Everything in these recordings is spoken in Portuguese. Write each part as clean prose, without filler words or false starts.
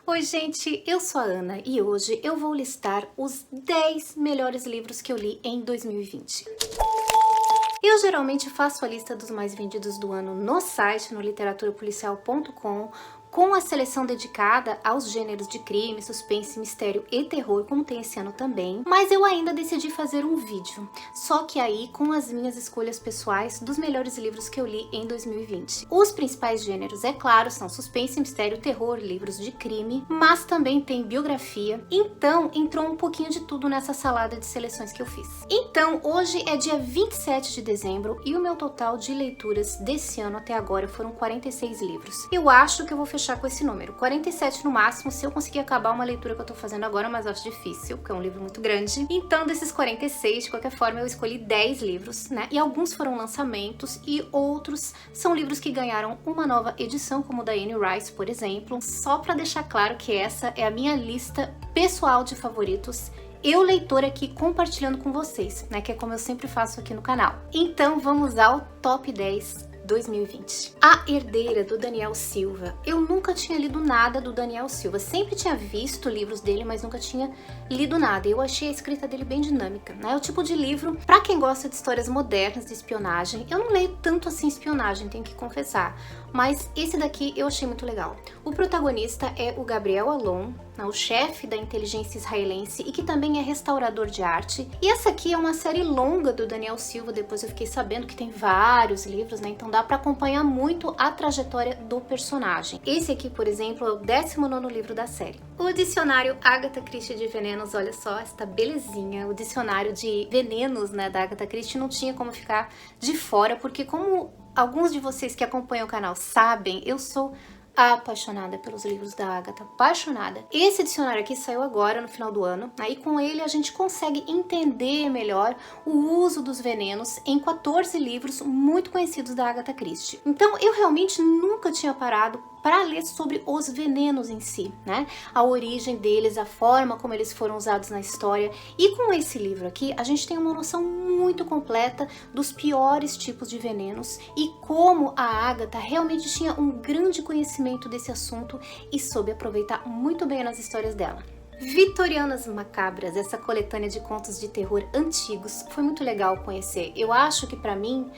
Oi gente, eu sou a Ana e hoje eu vou listar os 10 melhores livros que eu li em 2020. Eu geralmente faço a lista dos mais vendidos do ano no site, no literaturapolicial.com, com a seleção dedicada aos gêneros de crime, suspense, mistério e terror, como tem esse ano também. Mas eu ainda decidi fazer um vídeo, só que aí com as minhas escolhas pessoais dos melhores livros que eu li em 2020. Os principais gêneros, é claro, são suspense, mistério, terror, livros de crime, mas também tem biografia. Então entrou um pouquinho de tudo nessa salada de seleções que eu fiz. Então hoje é dia 27 de dezembro e o meu total de leituras desse ano até agora foram 46 livros. Eu acho que eu vou fechar com esse número, 47 no máximo, se eu conseguir acabar uma leitura que eu tô fazendo agora, mas eu acho difícil, porque é um livro muito grande. Então, desses 46, de qualquer forma, eu escolhi 10 livros, né? E alguns foram lançamentos e outros são livros que ganharam uma nova edição, como o da Anne Rice, por exemplo. Só pra deixar claro que essa é a minha lista pessoal de favoritos, eu, leitora, aqui compartilhando com vocês, né? Que é como eu sempre faço aqui no canal. Então, vamos ao top 10 2020. A Herdeira, do Daniel Silva. Eu nunca tinha lido nada do Daniel Silva. Sempre tinha visto livros dele, mas nunca tinha lido nada. Eu achei a escrita dele bem dinâmica, né? É o tipo de livro para quem gosta de histórias modernas de espionagem. Eu não leio tanto assim espionagem, tenho que confessar, mas esse daqui eu achei muito legal. O protagonista é o Gabriel Allon, o chefe da inteligência israelense e que também é restaurador de arte. E essa aqui é uma série longa do Daniel Silva, depois eu fiquei sabendo que tem vários livros, né? Então dá para acompanhar muito a trajetória do personagem. Esse aqui, por exemplo, é o 19º livro da série. O dicionário Agatha Christie de venenos, olha só esta belezinha. O dicionário de venenos, né, da Agatha Christie não tinha como ficar de fora, porque como alguns de vocês que acompanham o canal sabem, eu sou apaixonada pelos livros da Agatha, apaixonada. Esse dicionário aqui saiu agora no final do ano, aí com ele a gente consegue entender melhor o uso dos venenos em 14 livros muito conhecidos da Agatha Christie. Então eu realmente nunca tinha parado para ler sobre os venenos em si, né? A origem deles, a forma como eles foram usados na história. E com esse livro aqui, a gente tem uma noção muito completa dos piores tipos de venenos e como a Agatha realmente tinha um grande conhecimento desse assunto e soube aproveitar muito bem nas histórias dela. Vitorianas Macabras, essa coletânea de contos de terror antigos, foi muito legal conhecer. Eu acho que para mim,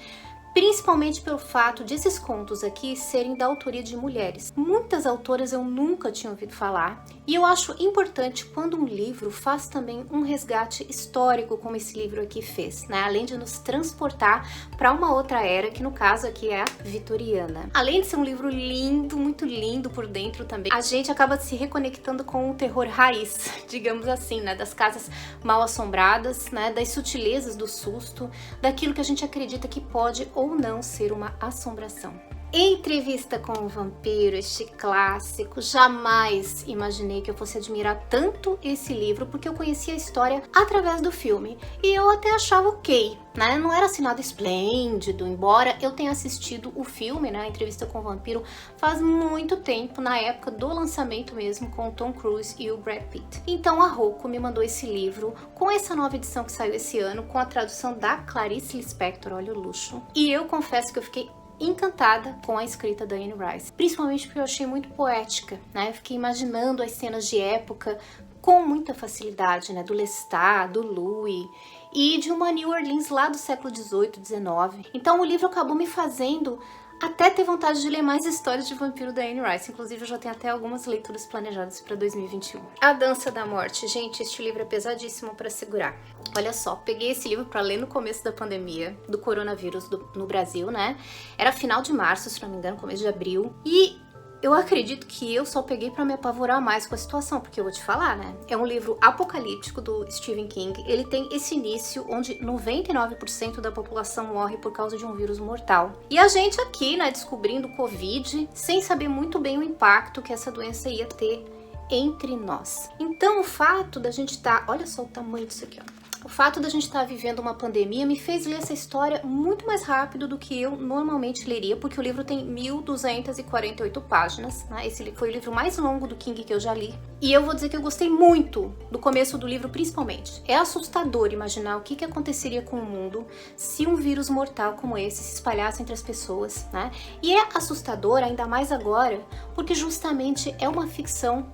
principalmente pelo fato de esses contos aqui serem da autoria de mulheres. Muitas autoras eu nunca tinha ouvido falar e eu acho importante quando um livro faz também um resgate histórico, como esse livro aqui fez, né? Além de nos transportar para uma outra era, que no caso aqui é a vitoriana. Além de ser um livro lindo, muito lindo por dentro também, a gente acaba se reconectando com o terror raiz, digamos assim, né? Das casas mal assombradas, né? Das sutilezas do susto, daquilo que a gente acredita que pode ou não ser uma assombração. Entrevista com o Vampiro, este clássico, jamais imaginei que eu fosse admirar tanto esse livro, porque eu conhecia a história através do filme, e eu até achava ok, né? Não era assim nada esplêndido, embora eu tenha assistido o filme, né, a Entrevista com o Vampiro, faz muito tempo, na época do lançamento mesmo, com o Tom Cruise e o Brad Pitt. Então a Roku me mandou esse livro, com essa nova edição que saiu esse ano, com a tradução da Clarice Lispector, olha o luxo, e eu confesso que eu fiquei encantada com a escrita da Anne Rice, principalmente porque eu achei muito poética, né? Eu fiquei imaginando as cenas de época com muita facilidade, né? Do Lestat, do Louis e de uma New Orleans lá do século XVIII, XIX. Então o livro acabou me fazendo até ter vontade de ler mais histórias de vampiro da Anne Rice. Inclusive, eu já tenho até algumas leituras planejadas para 2021. A Dança da Morte. Gente, este livro é pesadíssimo para segurar. Olha só, peguei esse livro para ler no começo da pandemia, do coronavírus no Brasil, né? Era final de março, se não me engano, começo de abril. E eu acredito que eu só peguei pra me apavorar mais com a situação, porque eu vou te falar, né? É um livro apocalíptico do Stephen King. Ele tem esse início onde 99% da população morre por causa de um vírus mortal. E a gente aqui, né, descobrindo o Covid, sem saber muito bem o impacto que essa doença ia ter entre nós. Então o fato da gente olha só o tamanho disso aqui, ó. O fato da gente estar vivendo uma pandemia me fez ler essa história muito mais rápido do que eu normalmente leria, porque o livro tem 1.248 páginas, né? Esse foi o livro mais longo do King que eu já li. E eu vou dizer que eu gostei muito do começo do livro, principalmente. É assustador imaginar o que aconteceria com o mundo se um vírus mortal como esse se espalhasse entre as pessoas, né? E é assustador ainda mais agora, porque justamente é uma ficção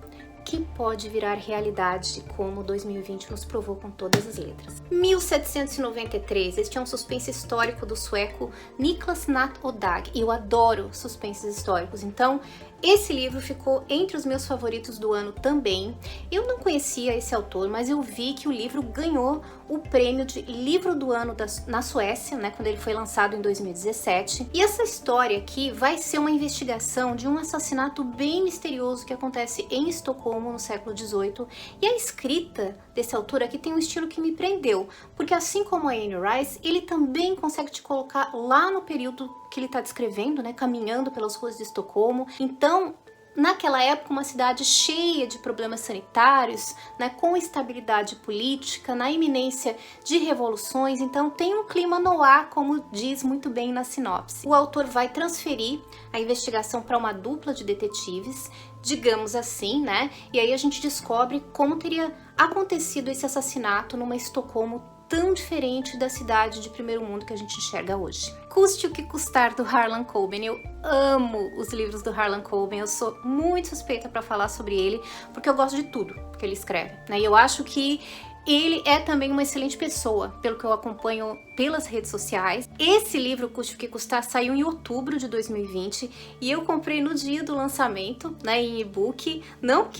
que pode virar realidade, como 2020 nos provou com todas as letras. 1793, este é um suspense histórico do sueco Niklas Natt och Dag, e eu adoro suspenses históricos, então esse livro ficou entre os meus favoritos do ano também. Eu não conhecia esse autor, mas eu vi que o livro ganhou o prêmio de livro do ano na Suécia, né, quando ele foi lançado em 2017. E essa história aqui vai ser uma investigação de um assassinato bem misterioso que acontece em Estocolmo no século XVIII. E a escrita desse autor aqui tem um estilo que me prendeu, porque assim como a Anne Rice, ele também consegue te colocar lá no período que ele está descrevendo, né, caminhando pelas ruas de Estocolmo. Então, naquela época, uma cidade cheia de problemas sanitários, né, com instabilidade política, na iminência de revoluções, então tem um clima noir, como diz muito bem na sinopse. O autor vai transferir a investigação para uma dupla de detetives, digamos assim, né, e aí a gente descobre como teria acontecido esse assassinato numa Estocolmo tão diferente da cidade de primeiro mundo que a gente enxerga hoje. Custe o que custar, do Harlan Coben. Eu amo os livros do Harlan Coben, eu sou muito suspeita para falar sobre ele, porque eu gosto de tudo que ele escreve, né? E eu acho que ele é também uma excelente pessoa, pelo que eu acompanho pelas redes sociais. Esse livro, Custe o que Custar, saiu em outubro de 2020 e eu comprei no dia do lançamento, né, em e-book. Não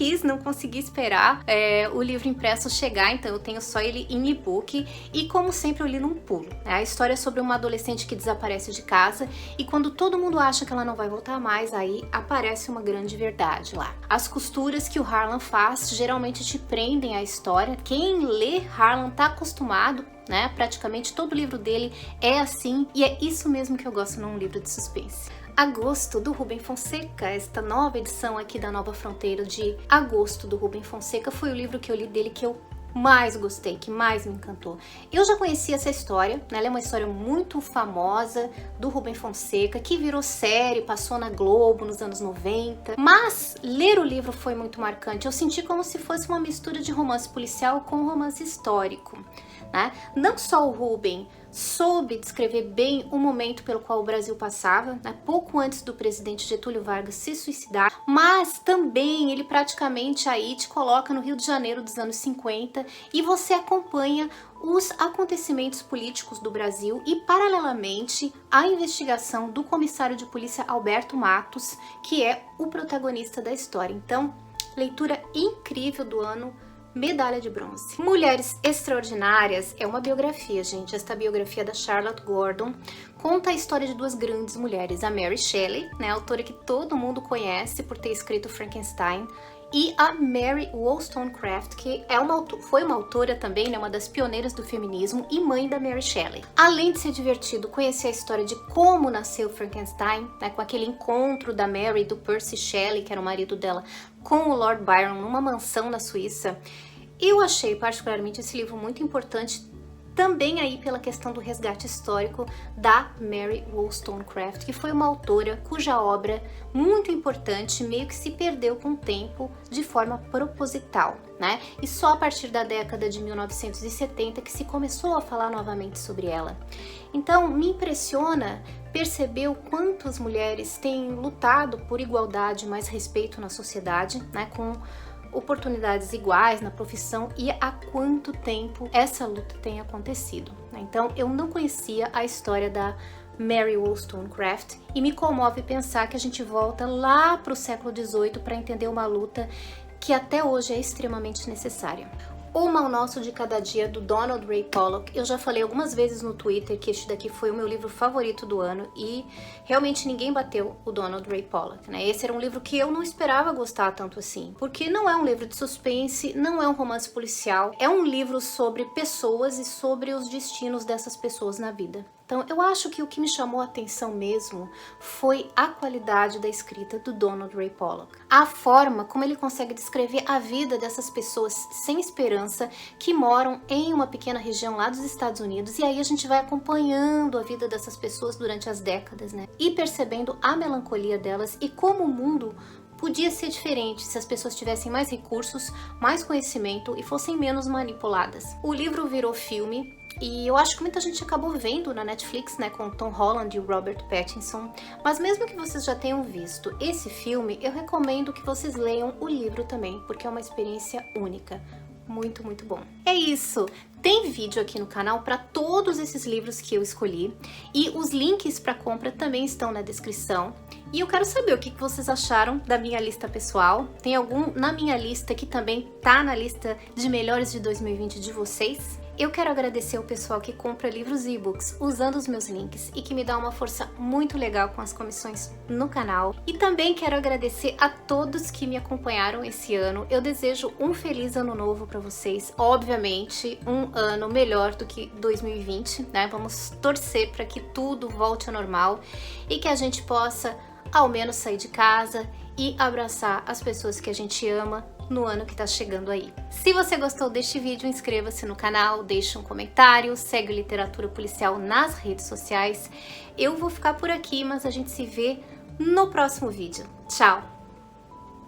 consegui esperar o livro impresso chegar, então eu tenho só ele em e-book. E como sempre eu li num pulo. A história é sobre uma adolescente que desaparece de casa e quando todo mundo acha que ela não vai voltar mais, aí aparece uma grande verdade lá. As costuras que o Harlan faz geralmente te prendem à história. Quem lê Harlan tá acostumado, né? Praticamente todo livro dele é assim, e é isso mesmo que eu gosto num livro de suspense. Agosto, do Rubem Fonseca, esta nova edição aqui da Nova Fronteira de Agosto, do Rubem Fonseca, foi o livro que eu li dele que eu mais gostei, que mais me encantou. Eu já conhecia essa história, né? Ela é uma história muito famosa do Rubem Fonseca, que virou série, passou na Globo nos anos 90, mas ler o livro foi muito marcante. Eu senti como se fosse uma mistura de romance policial com romance histórico, né? Não só o Rubem soube descrever bem o momento pelo qual o Brasil passava, né, pouco antes do presidente Getúlio Vargas se suicidar, mas também ele praticamente aí te coloca no Rio de Janeiro dos anos 50 e você acompanha os acontecimentos políticos do Brasil e, paralelamente, a investigação do comissário de polícia Alberto Matos, que é o protagonista da história. Então, leitura incrível do ano, medalha de bronze. Mulheres Extraordinárias é uma biografia, gente. Esta biografia da Charlotte Gordon conta a história de duas grandes mulheres, a Mary Shelley, né, a autora que todo mundo conhece por ter escrito Frankenstein, e a Mary Wollstonecraft, que foi uma autora também, né, uma das pioneiras do feminismo e mãe da Mary Shelley. Além de ser divertido conhecer a história de como nasceu Frankenstein, né, com aquele encontro da Mary e do Percy Shelley, que era o marido dela, com o Lord Byron numa mansão na Suíça, eu achei particularmente esse livro muito importante, também aí pela questão do resgate histórico da Mary Wollstonecraft, que foi uma autora cuja obra muito importante meio que se perdeu com o tempo de forma proposital, né? E só a partir da década de 1970 que se começou a falar novamente sobre ela. Então me impressiona perceber o quanto as mulheres têm lutado por igualdade e mais respeito na sociedade, né? Com oportunidades iguais na profissão e há quanto tempo essa luta tem acontecido, né? Então eu não conhecia a história da Mary Wollstonecraft e me comove pensar que a gente volta lá para o século XVIII para entender uma luta que até hoje é extremamente necessária. O Mal Nosso de Cada Dia, do Donald Ray Pollock. Eu já falei algumas vezes no Twitter que este daqui foi o meu livro favorito do ano e realmente ninguém bateu o Donald Ray Pollock, né? Esse era um livro que eu não esperava gostar tanto assim, porque não é um livro de suspense, não é um romance policial, é um livro sobre pessoas e sobre os destinos dessas pessoas na vida. Então, eu acho que o que me chamou a atenção mesmo foi a qualidade da escrita do Donald Ray Pollock. A forma como ele consegue descrever a vida dessas pessoas sem esperança que moram em uma pequena região lá dos Estados Unidos, e aí a gente vai acompanhando a vida dessas pessoas durante as décadas, né? E percebendo a melancolia delas e como o mundo podia ser diferente se as pessoas tivessem mais recursos, mais conhecimento e fossem menos manipuladas. O livro virou filme e eu acho que muita gente acabou vendo na Netflix, né, com o Tom Holland e o Robert Pattinson, mas mesmo que vocês já tenham visto esse filme, eu recomendo que vocês leiam o livro também, porque é uma experiência única. Muito, muito bom. É isso! Tem vídeo aqui no canal para todos esses livros que eu escolhi e os links para compra também estão na descrição. E eu quero saber o que vocês acharam da minha lista pessoal. Tem algum na minha lista que também tá na lista de melhores de 2020 de vocês? Eu quero agradecer o pessoal que compra livros e e-books usando os meus links e que me dá uma força muito legal com as comissões no canal. E também quero agradecer a todos que me acompanharam esse ano. Eu desejo um feliz ano novo para vocês. Obviamente, um ano melhor do que 2020, né? Vamos torcer para que tudo volte ao normal e que a gente possa ao menos sair de casa e abraçar as pessoas que a gente ama no ano que tá chegando aí. Se você gostou deste vídeo, inscreva-se no canal, deixe um comentário, segue o Literatura Policial nas redes sociais. Eu vou ficar por aqui, mas a gente se vê no próximo vídeo. Tchau!